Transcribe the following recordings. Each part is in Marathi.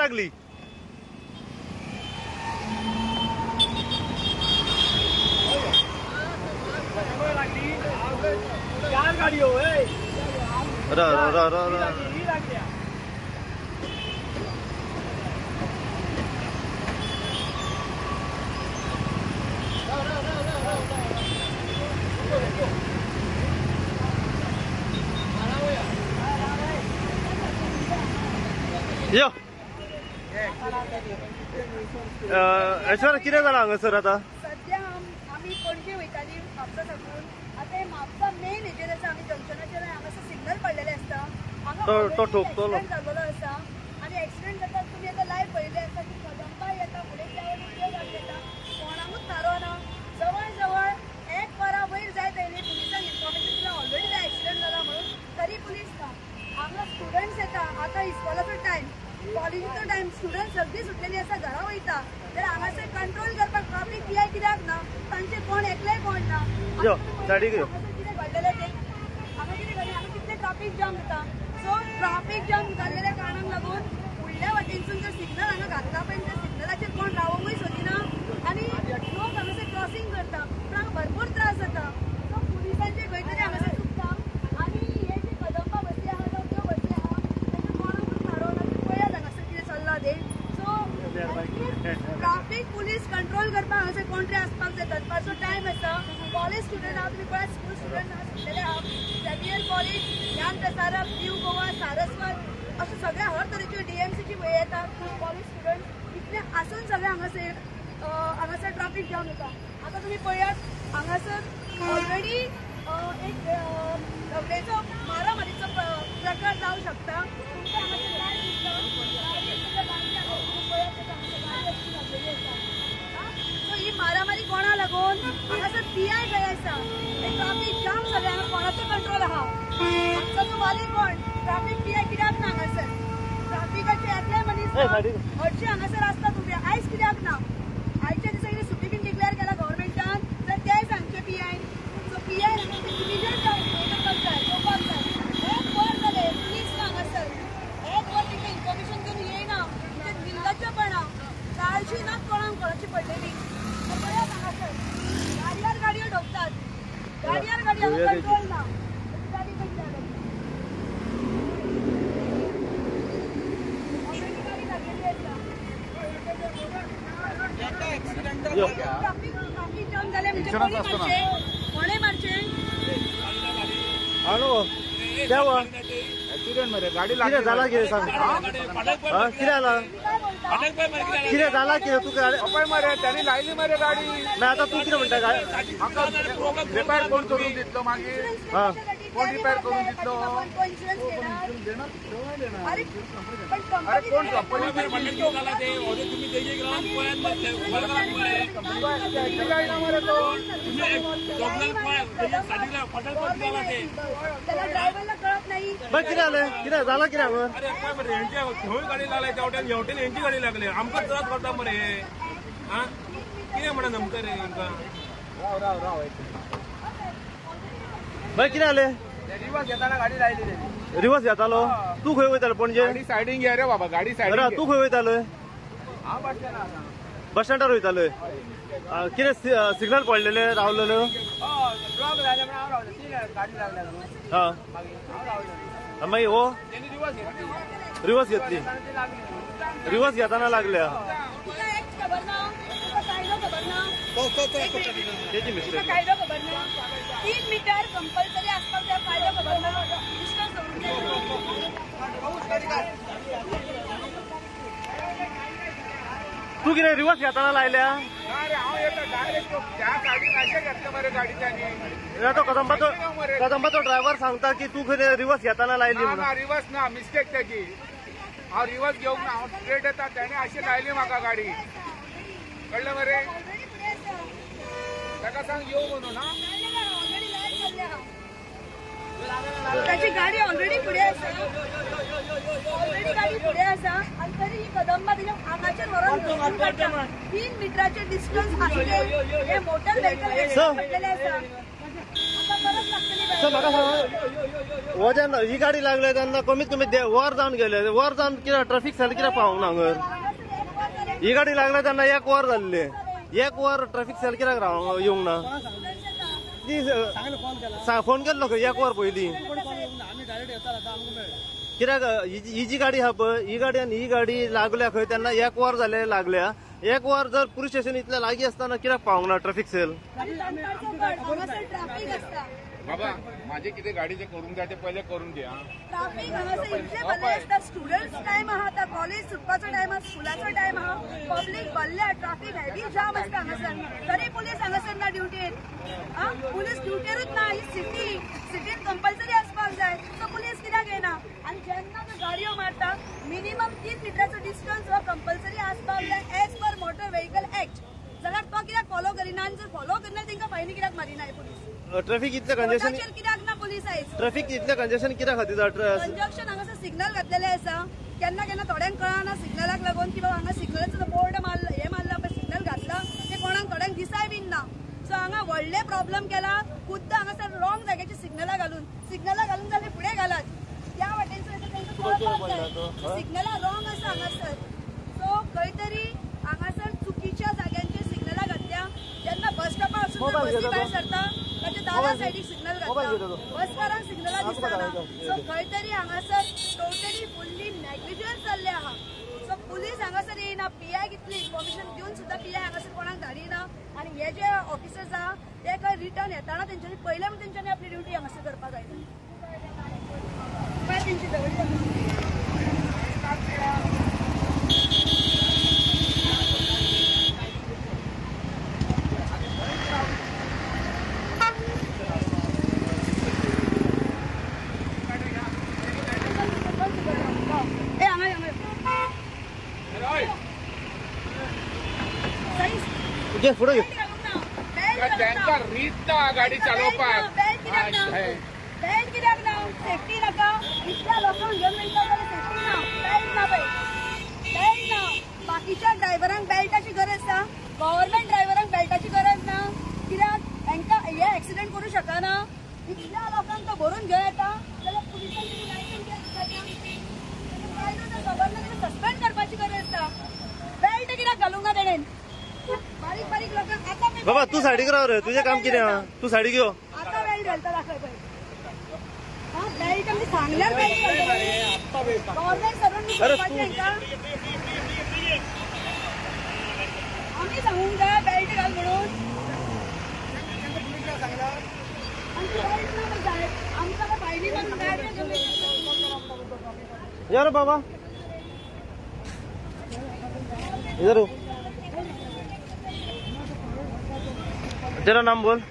लागली. गाडी हो यो ऐश्वर्या कितें जालां हांगासर आतां? सध्या आम्ही पणजे वयताली म्हापसा साकून. आता हे म्हापसा मेन हेजेर आसा. आमी जंक्शनाचेर हांगासर सिग्नल पडलेले आसता. तो ठोकतलो. एक्सिडेंट जाल्लो आसा आनी एक्सिडेंट जाता तुमी आतां लायव्ह पळयल्ले आसा की कदंबा येता फुडें गाडी येता कोणाकूच थारो ना. जवळ जवळ 1 वरा वयर जायत आयली. पुलिसांक इन्फॉर्मेशन दिला ऑलरेडी ते एक्सिडेंट जाला म्हणून, तरी पुलीस ना. हांगा स्टुडंट्स येता. आतां इस्कॉलाचो टायम, कॉलेजीचो टायम, स्टुडंट सगळीं सुटलेली आसा, घरा वयता. तर हांगासर कंट्रोल करपाक ट्रॅफिक पीआय कित्याक ना? तांचे कोण एकलेय कोण ना. यो सायडीक यो. कितें घडलेलें ते हांगा कितें घडलें? हांगा कितले ट्रॅफिक जाम जाता. सो ट्रॅफिक जाम जाल्लेल्या कारणाक लागून फुडल्या वाटेनसून जर सिग्नल हांगा घातला पळय त्या सिग्नलाचेर कोण रावंकूय सोदिना आनी लोक हांगासर क्रॉसिंग करता. पूण हांगा भरपूर त्रास जाता. सो पुलिसांचे खंय तरी हांगासर चुकता. आनी हे जे कदंबा बसी आहा जावं त्यो बसी आहा तेंका कोणाकूच थारोवना. पळयात हांगासर कितें चल्लां ते. सो ट्रॅफिक पुलीस कंट्रोल करपाक हांगासर कोण तरी आसपाक जाय. दनपारचो टायम आसा. कॉलेज स्टुडंट आहा तुमी पळयात, स्कूल स्टुडंट आहा सुटलेले आहा. झेवियर कॉलेज, ज्ञान प्रसारक, न्यू गोवा, सारस्वत अशे सगळे हर तरेच्यो डीएमसीची वय येतात कॉलेज स्टुडंट. इतले आसून सगळे हांगासर ट्रॅफिक जाम जाता. आतां तुमी पळयात हांगासर ऑलरेडी एक झगडेचो मारामारीचो प्रकार जावं शकता. तुमकां हांगासर लायव्ह दिसता. सो ही मारामारी कोणा लागून? हांगासर पीआय खंय आसा? हे ट्रॅफिक जाम जाले. हांगा कोणाचो कंट्रोल आहा? हांगचो तो वाली कोण? ट्रॅफिक पीआय कित्याक ना हांगासर? ट्रॅफिकाचे एकले मनीस हरशी हांगासर आसतात उबे. आयज कित्याक ना? आयच्या दिसा कितें सुटी बीन डिक्लेअर केला गव्हर्मेंटान तर तेय सांगचे पीआय. सो पीआय इमिजिएट करपाक जाय, येवपाक जाय. 1 वर जाले पुलीस ना हांगासर. 1 वर तिका इन्फॉर्मेशन घेवन येयना. म्हणजे निर्लज्जपणा, काळजी ना कोणाची पडलेली. पळयात हांगासर गाडयार गाडयो ढोकतात. गाडयार गाडयो कंट्रोल ना. गाडी खंयच्या ट्रॅफिक जाम झाले म्हणजे कोणी मारचे? कोणे मारचे? हाणू देवा ऍक्सिडेंट मरे गाडी कितें जाला कितें सांग. कितें जाला कितें जाला कितें तुका पळय मरे त्यांनी लायली मरे गाडी. मागीर आतां तूं कितें म्हणटा काय? म्हाका रिपेअर कोण करून दितलो मागीर? हा कोण रिपेअर करून दितलो? अरे अरे कोण कंपनी मरे तो त्याला ड्रायव्हरला कळत नाही. बरं कितें जालें? कितें जाला कितें हांगा? अरे मरे हेंची गाडी लागली तेवट्यान हेवटेन हेंची गाडी लागली. आमकां त्रास करता मरे. हा कितें म्हणा नमका रे आमकां. बरं कितें जालें? रिवर्स घेताना गाडी लायली तेणी. रिवर्स घेतालो? तूं खंय वयतालो पणजे? गाडी सायडीन घे रे बाबा, गाडी बरं सायडीन तूं खंय वयतालो? हांव बसलेलो आतां. बस स्टँडार वयतालो. कितें सिग्नल पडलेले रावलेलो? ड्रॉप जाले पण हांव रावलो. ती गाडी लागल्या न्हू हा मागीर हांव रावलो. मागीर हो तेणी रिवर्स घेतली. रिवर्स घेतली. ती लागली. रिवर्स घेताना लागल्या. तुका एक खबर ना? तुका कायदो खबर ना? तेची मिस्टेक. तुका कायदो खबर ना? 3 मीटर कंपल्सरी आसपाक जाय. कायदो खबर ना? डिस्टन्स तू कितें रिवर्स घेताना लायल्या? ना रे हांव येता डायरेक्ट त्या गाडीन अशें घेतलें मरे गाडीच्यानी. तो कदंबाचो ड्रायव्हर सांगता की तू खंय रिवर्स घेताना लायली म्हणून. ना रिवर्स ना, मिस्टेक त्याची. हांव रिवर्स घेवंक ना, हांव स्ट्रेट येता. त्याने अशी लायली म्हाका गाडी. कळ्ळें मरे? ताका सांग येऊ म्हणून. हा त्याची गाडी ऑलरेडी पुढे आसा. ऑलरेडी गाडी पुढे आसा आणि तरी ही कदंबा तिच्या आगाचेर व्हरून 3 मिटराचे डिस्टन्स आसले. हे मोटर व्हेकल पडलेले आसा. आता परत लागतली. म्हाका सांग वजन ही गाडी लागले त्यांना कमीत कमी वर जाऊन गेले वर जाऊन किंवा ट्रॅफिक सेल किंवा पाहून हांगर ही गाडी लागल्या त्यांना एक वर झाले एक वर ट्रॅफिक सेल कित्याक राव येऊंक ना ती फोन केल्लो खंय एक वर पयली कित्याक ही जी गाडी आहा पळय ही गाडी आनी ही गाडी लागल्या खंय तेन्ना एक वर जाले लागल्या एक वर जर पुलीस स्टेशन इतल्या लागीं असताना कित्याक पावूंक ना ट्रॅफिक सेल ट्राफिक असता बाबा माझे किती गाडीचे करून द्या ते पहिले करून घ्या ट्राफिक हांगासर इतले भरले आसता स्टुडंट्स टायम आहा आतां कॉलेज सुटपाचो टायम आहा स्कुलाचो टायम आहा पब्लीक भरल्या ट्राफिक हेवी जाम आसता हांगासर तरी पुलीस हांगासर ना ड्युटीर पुलीस ड्युटीरूच ना ही सिटीन कंपल्सरी आसपाक जाय सो पुलीस कित्याक येना आनी जेन्ना तो गाडयो मारता मिनिमम 3 मिटराचो डिस्टन्स हो कंपल्सरी आसपाक जाय as per motor vehicle act जाल्यार तो कित्याक फॉलो करिना आनी जर फॉलो करना तांकां फायनी कित्याक मारिना पुलीस ट्रॅफिक इतले कंजेशन कित्याक ना पुलीस आयज ट्रॅफिक इतले कंजेशन कित्याक खातीर कंजक्शन हांगासर सिग्नल घातलेले आसा केन्ना केन्ना थोड्यांक कळना सिग्नलाक लागून की बाबा हांगा सिग्नलाचो बोर्ड मारला हे मारला पळय सिग्नल घातला ते कोणाक थोड्यांक दिसाय बीन ना सो हांगा व्हडले प्रॉब्लेम केला खुद्द हांगासर रॉंग जाग्याची सिग्नलां घालून जाल्यार फुडें घालात त्या वाटेनसून सिग्नलां रॉंग आसा हांगासर सो खंय तरी हांगासर चुकीच्या जाग्यांचेर सिग्नलां घातल्या जेन्ना बस स्टॉपार वचून बसी भायर सरता ताच्या दाव्या सायडीक सिग्नल घातला बसकारांक सिग्नलां दिसना सो खंय तरी हांगासर टोटली फुल्ली नेग्लिजन्स जाल्ले आहा सो पुलीस हांगासर येयना पीआय कितली इन्फॉर्मेशन दिवन सुद्दां पीआय हांगासर कोणाक धाडिना आनी हे जे ऑफिसर्स आहा ते खंय रिटर्न येताना तेंच्यांनी पयले म्हणून तेंच्यांनी आपली ड्युटी हांगासर करपाक जाय तेंची दवरली घे पुढे घे त्यांचा रीत ना गाडी चालवपाक बेल्ट कित्याक ना सेफ्टी नाका इतल्या लोकांक घेवन वयता जाल्यार सेफ्टी ना बेल्ट ना बेल्ट ना बाकीच्या ड्रायव्हरांक बेल्टाची गरज ना गव्हर्नमेंट ड्रायव्हरांक बेल्टाची गरज ना कित्याक हांकां हे एक्सिडेंट करूं शकना इतल्या लोकांक तो भरून घेवन येता जाल्यार पुलिसांची लायसन्स गव्हर्नमेंट सस्पेंड करपाची गरज ना बेल्ट कित्याक घालूंक ना तेणेन बारीक बारीक लोकांक आता बाबा तू सायडीक राव रे तुझे काम कितें आहा तू सायडीक यो आता बेल्ट घालता दाखय पळय बेल्ट आमी सांगल्यार बेल्ट गव्हर्नमेंट सर्वंट करपाचें हांकां आमी सांगूंक जाय बेल्ट घाल म्हणून बेल्ट ना जाय आमकां फायनी मारून यार बाबा इधर हो तेरा नाम बोल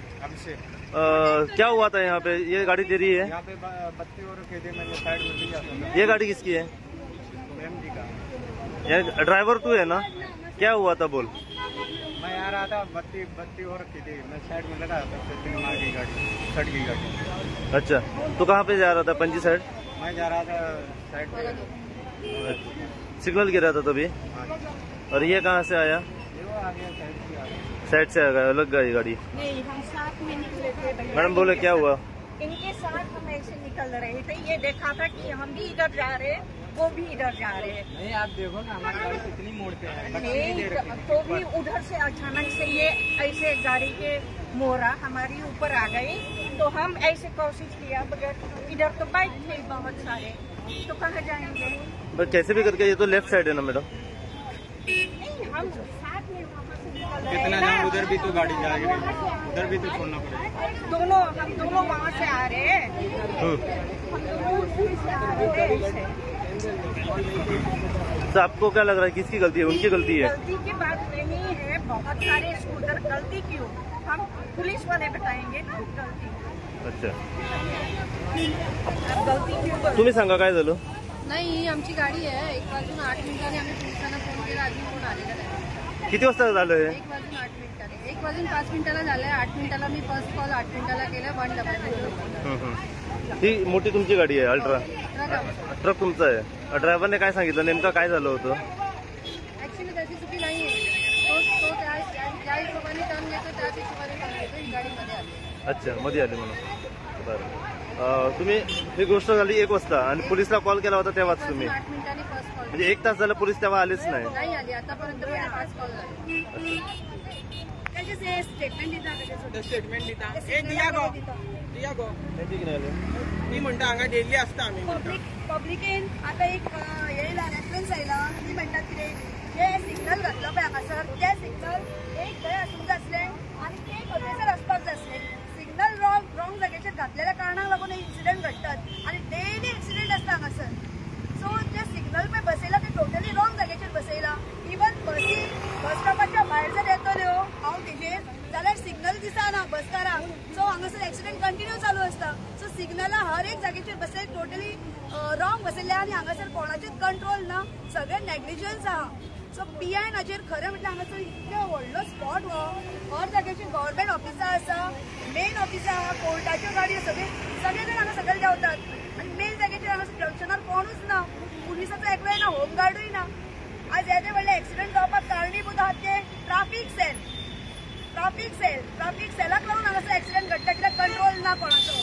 क्या हुआ था यहाँ पे ये गाड़ी तेरी है यहाँ पे बत्ती और खेदे मैंने साइड में लिया था ये गाड़ी किसकी है जी का ये ड्राइवर तू है ना क्या हुआ था बोल मैं आ रहा था बत्ती और खेदे मैं साइड में लगा था मार गई गाड़ी सट गई गाड़ी अच्छा तो कहाँ पे जा रहा था पंजी साइड मैं जा रहा था साइड पे सिग्नल गिरा था तभी और ये कहाँ से आया ये वो आ गया साइड से आ गया साइड से आ गया लग गई गाड़ी नहीं हम साथ में निकले थे भैया मैडम बोले क्या हुआ इनके साथ हम ऐसे निकल रहे थे ये देखा था कि हम भी इधर जा रहे हैं वो भी इधर जा रहे हैं नहीं आप देखो ना हमारी गाड़ी कितनी मोड़ पे है नहीं तो भी उधर से अचानक से ये ऐसे गाड़ी के मोरा हमारी ऊपर आ गई तो हम ऐसे कोशिश किया बगैर इधर तो बाइक थे बहुत सारे तो कहाँ जाएंगे बस कैसे भी करके ये तो लेफ्ट साइड है ना मैडम नहीं हम साथ में वहाँ से निकल रहे कितना हैं जाम ना। उधर भी तो गाड़ी जा रही उधर भी तो छोड़ना पड़ेगा हम दोनों वहाँ से आ रहे हैं हम दोनों उसी से आ रहे हैं तो आपको क्या लग रहा है किसकी गलती है उनकी गलती है गलती की बात नहीं है बहुत सारे स्कूटर गलती क्यों हम पुलिस वाले बताएंगे ना गलती अच्छा अब गलती क्यों कर तुम्ही सांगा काय झालं नाही ही आमची गाडी आहे 1 वाजून 8 मिनिटांनी आम्ही पोलिसांना फोन केला अजून कोण आलेला नाही किती वाजता झालं हे 1 वाजून 8 मिनिटांनी 1 वाजून 5 मिनिटाला झालंय 8 मिनिटाला मी फर्स्ट कॉल 8 मिनिटाला केलं 1 ही मोठी तुमची गाडी आहे अल्ट्रा ट्रक तुमचा आहे ड्रायव्हरने काय सांगितलं नेमकं काय झालं होतं ऍक्च्युली त्याची चुकी नाहीये तो त्या हिशोबाने टर्न घेतो त्याच हिशोबाने टर्न घेतो ही गाडी मध्ये आली अच्छा मध्ये आली म्हणून बरं तुम्ही ही गोष्ट झाली 1 वाजता आणि पोलिसला कॉल केला होता तेव्हाच तुम्ही 8 मिनिटांनी फर्स्ट कॉल म्हणजे 1 तास झाला पोलीस तेव्हा आलेच नाही. नाही आली आतापर्यंत 5 कॉल झाले. त्याचे ते स्टेटमेंट दिता त्याच्यासोबत. स्टेटमेंट दिता ते ए दिया गो दिता. दिया गो त्यांची किती राहिले? ती म्हणटा हांगा डेली असता आम्ही म्हणटा पब्लिकेन आता एक येयला रेफरन्स आयला ती म्हणटात कितें जे सिग्नल घातलो पळय हांगासर ते सिग्नल एक थंय आसूंक जाय आसलें आनी ते खंयसर आसपाक जाय आसलें. सिग्नल रॉंग जाग्याचेर घातलेल्या कारणाक लागून इन्सिडेंट घडटात आनी डेली एक्सिडेंट आसता हांगासर. सो जे सिग्नल पळय बसयला ते टोटली रॉंग जाग्याचेर बसयला. इवन बसी बस स्टॉपाच्या भायर जर येतल्यो हांव तेजेर जाल्यार सिग्नल दिसना बसकाराक. सो हांगासर एक्सिडेंट कंटिन्यू चालू आसता. सो सिग्नलां हर एक जाग्याचेर बसय टोटली रॉंग बसयल्या आनी हांगासर कोणाचेच कंट्रोल ना. सगळे नेग्लिजन्स आहा. सो PI नाचेर खरें म्हटल्यार हांगासर इतलो व्हडलो स्पॉट हो हर जाग्याचेर गव्हर्मेंट ऑफिसां आसा, मेन ऑफिसां आहा, कोर्टाच्यो गाडयो सगळे जाण हांगा सकयल देंवतात आनी मेन जाग्याचेर हांगासर जंक्शनार कोणूच ना. पुलिसाचो एकलोय ना, होमगार्डूय ना. आज येदे व्हडले एक्सिडेंट जावपाक कारणीभूत आहात ते ट्राफीक सेलाक लागून हांगासर एक्सिडेंट घडटा कित्याक कंट्रोल ना कोणाचो.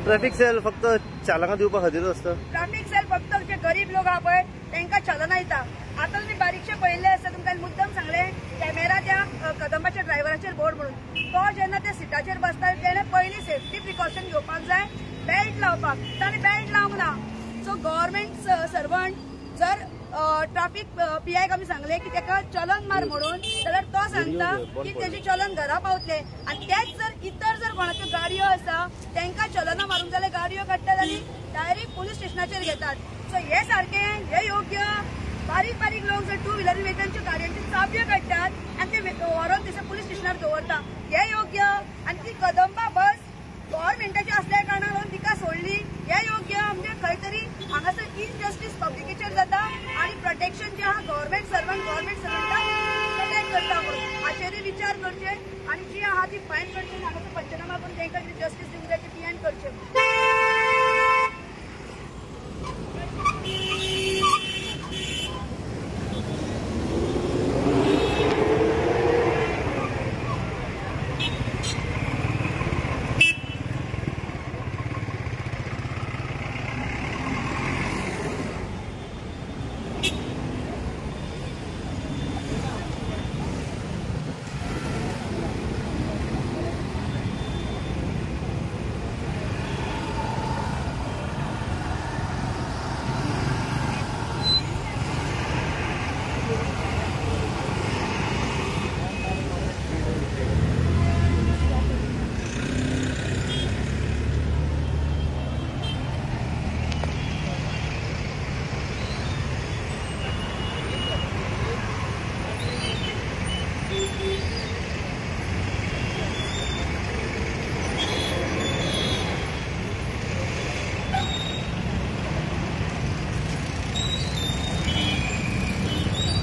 ट्रॅफिक सेल फक्त चालकांक दिवपा खातीर असतं. ट्राफिक सेल फक्त जे गरीब लोक आहा पळय तांकां चलना येता. आतां तुमी बारीकशे पळयल्ले आसता तुमकां मुद्दम सांगले कॅमेरा त्या कदंबाच्या ड्रायव्हराचेर बोर्ड म्हणून. तो जेन्ना त्या सिटाचेर बसता तेणे पयलीं सेफ्टी प्रिकॉशन घेवपाक जाय, बेल्ट लावपाक. ताणें बेल्ट लावंक ना. सो गव्हर्मेंट सर्वंट जर ट्राफिक PI आमी सांगले की ताका चलन मार म्हणून जाल्यार तो सांगता की तेजे चलन घरा पावतले आनी तेच जर इतर जर कोणाच्यो गाडयो आसा तांकां चलनां मारूंक जाल्यार गाडयो काडटात आनी डायरेक्ट पुलीस स्टेशनाचेर घेतात. सो हे सारकें हे योग्य. बारीक बारीक लोक जर 2 व्हिलर वेहिकलच्यो गाडयांच्यो चाबयो काडटात आनी ते व्हरून थंयसर पुलीस स्टेशनार दवरता. हे योग्य. आनी ती कदंबा बस गव्हर्मेंटाची असल्या कारणान लागून तिका सोडली हे योग्य. म्हणजे खंय तरी हांगासर इनजस्टीस पब्लिकेचेर जाता आनी प्रोटेक्शन जे आहा गव्हर्मेंट सर्वंटाक प्रोटेक्ट करता म्हणून हाचेरूय विचार करचे आनी जी आहा ती फायन करची हांगासर पंचनामा करून तांकां जस्टीस दिवंक जाय ती PI करचे.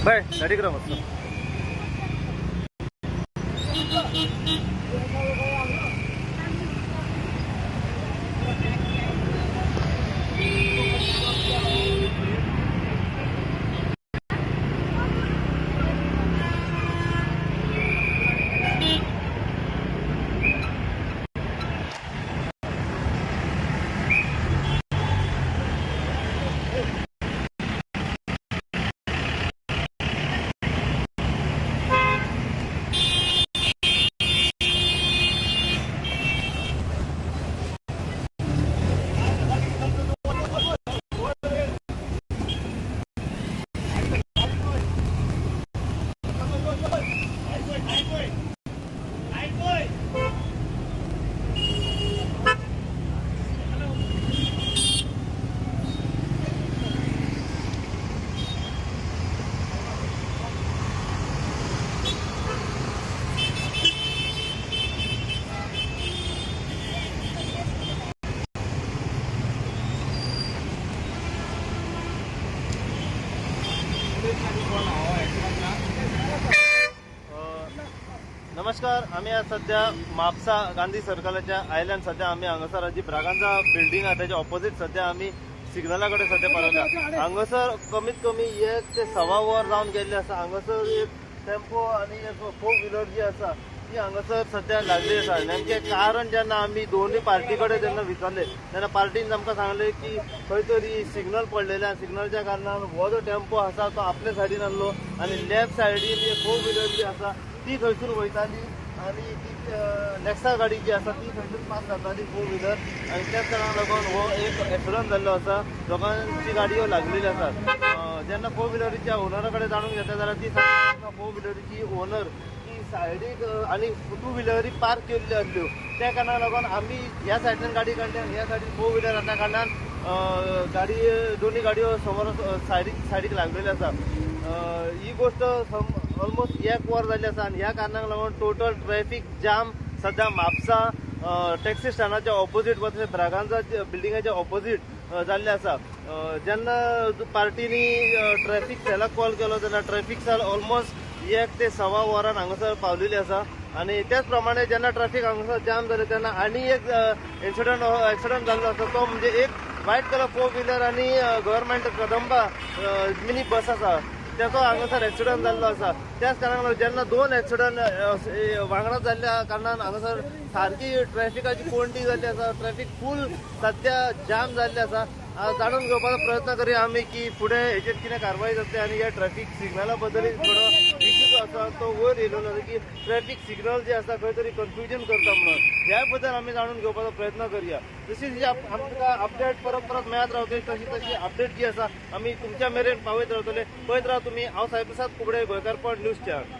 बाय गाडी करा मस्त. नमस्कार. आम्ही आज सध्या म्हापसा गांधी सर्कलाच्या आयल्यान सध्या आम्ही हांगासर जी ब्रागांचा बिल्डिंग आहे त्याच्या ऑपोजिट सध्या आम्ही सिग्नलाकडे सध्या पावला. हांगासर कमीत कमी 1 ते 1.25 वर जाऊन गेल्ले आसा. हांगासर एक टेम्पो आणि एक 4 व्हिलर जी आसा ती हांगासर सध्या लागली आसा. नेमके कारण जेन्ना आमी दोन्ही पार्टी कडेन जेन्ना विचारले तेन्ना पार्टीन आमकां सांगले की खंय तरी सिग्नल पडलेले सिग्नलच्या कारणान हो जो टेम्पो आसा तो आपल्या सायडीन आहलो आणि लेफ्ट सायडीन जी 4 व्हिलर जी आसा ती थंयसून वयताली आणि ती नेक्सा गाडी जी आसा ती थंयसून पास जाताली 4 व्हिलर आणि त्याच कारणाक लागून हो एक एक्सिडंट जाल्लो आसा. दोगांची गाडयो लागलेली आसात. जेन्ना 4 व्हिलरीच्या ओनरा कडेन जाणून घेता जाल्यार ती सांगता 4 व्हिलरीची ओनर ती सायडीक आणि 2 व्हिलरी पार्क केल्ल्यो आसल्यो. त्या कारणाक लागून आमी ह्या सायडीन गाडी काडल्यान ह्या सायडीन 4 व्हिलर आसल्या कारणान गाडी दोन्ही गाडयो समोर सायडीक लागलेल्यो आसा. ही गोष्ट ऑलमोस्ट 1 वर जाल्ली आसा आणि ह्या कारणाक लागून टोटल ट्रॅफिक जाम सध्या म्हापसा टॅक्सी स्टँडाच्या ऑपोजीट वा ब्रागांजा बिल्डिंगाच्या ऑपोजीट जाल्ले आसा. जेन्ना पार्टीनी ट्रॅफिक सेलाक कॉल केलो तेन्ना ट्रॅफिक सेल ऑलमोस्ट 1 ते 1.25 वरान हांगासर पावलेली आसा. आणि त्याच प्रमाणे जेन्ना ट्रॅफिक हांगासर जाम जाले तेन्ना आनी एक एक्सिडंट जाल्लो आसा. तो म्हणजे एक व्हाईट कलर 4 व्हिलर आणि गव्हर्नमेंट कदंबा मिनी बस आसा त्याचो हांगासर एक्सिडंट जाल्लो आसा. त्याच कारणान जेन्ना 2 एक्सिडंट वांगडा जाल्ल्या कारणान हांगासर सारकी ट्रॅफिकाची कोंडी जाल्ली आसा. ट्रॅफिक फूल सध्या जाम जाल्ले आसा. जाणून घेवपाचो प्रयत्न करूया आमी की फुडें हेचेर कितें कारवाई जातली आणि ह्या ट्रॅफिक सिग्नला बद्दल थोडो इश्यू जो आसा तो वयर येयलेलो आसा की ट्रॅफिक सिग्नल जे आसा खंय तरी कन्फ्युजन करता म्हणून ह्या बद्दल आमी जाणून घेवपाचो प्रयत्न करूया. जशी जी आमकां अपडेट परत मेळत रावतली तशी अपडेट जी आसा आमी तुमच्या मेरेन पावयत रावतले. पळयत राहा तुमी. हांव साईप्रसाद कुबडे, गोंयकारपण न्यूज चॅनल.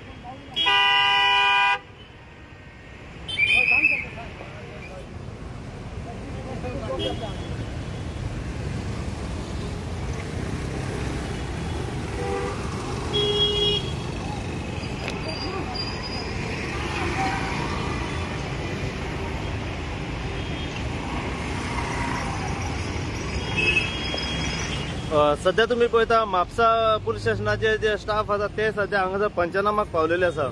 सध्या तुम्ही पळयता म्हापसा पुलीस स्टेशनाचे जे स्टाफ आसा ते सध्या हांगासर पंचनामाक पावलेले आसा.